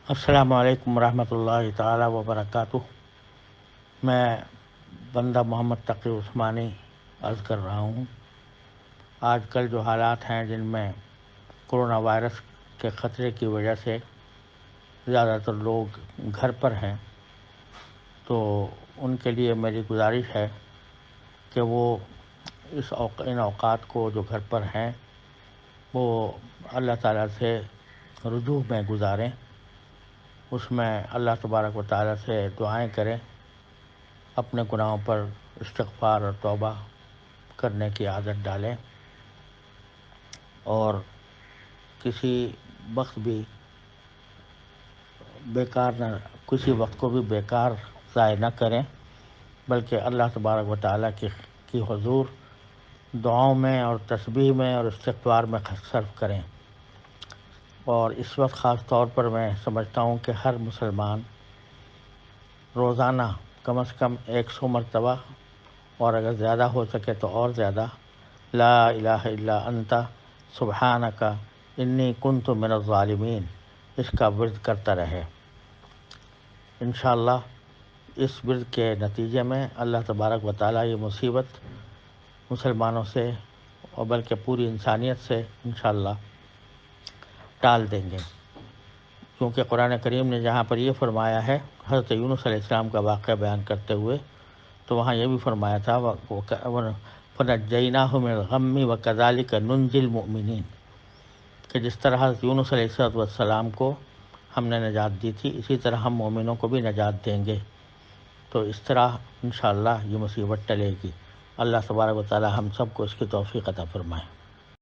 السلام علیکم ورحمۃ اللہ تعالی وبرکاتہ۔ میں بندہ محمد تقی عثمانی عرض کر رہا ہوں۔ آج کل جو حالات ہیں جن میں کرونا وائرس کے خطرے کی وجہ سے زیادہ تر لوگ گھر پر ہیں، تو ان کے لیے میری گزارش ہے کہ وہ ان اوقات کو جو گھر پر ہیں وہ اللہ تعالیٰ سے رجوع میں گزاریں، اس میں اللہ تبارک و تعالیٰ سے دعائیں کریں، اپنے گناہوں پر استغفار اور توبہ کرنے کی عادت ڈالیں، اور کسی وقت بھی کسی وقت کو بھی بیکار ضائع نہ کریں، بلکہ اللہ تبارک و تعالیٰ کی حضور دعاؤں میں اور تسبیح میں اور استغفار میں صرف کریں۔ اور اس وقت خاص طور پر میں سمجھتا ہوں کہ ہر مسلمان روزانہ کم از کم 100 مرتبہ، اور اگر زیادہ ہو سکے تو اور زیادہ، لا الہ الا انت سبحانک انی کنت من الظالمین، اس کا ورد کرتا رہے۔ انشاءاللہ اس ورد کے نتیجے میں اللہ تبارک و تعالیٰ یہ مصیبت مسلمانوں سے اور بلکہ پوری انسانیت سے انشاءاللہ ٹال دیں گے، کیونکہ قرآن کریم نے جہاں پر یہ فرمایا ہے حضرت یونس علیہ السلام کا واقعہ بیان کرتے ہوئے، تو وہاں یہ بھی فرمایا تھا فَنَجَّيْنَاهُ مِنَ الْغَمِّ وَكَذَلِكَ نُنْجِي الْمُؤْمِنِينَ، کہ جس طرح حضرت یونس علیہ السلام کو ہم نے نجات دی تھی، اسی طرح ہم مومنوں کو بھی نجات دیں گے۔ تو اس طرح انشاءاللہ یہ مصیبت ٹلے گی۔ اللہ تبارک و تعالی ہم سب کو اس کی توفیق عطا فرمائے۔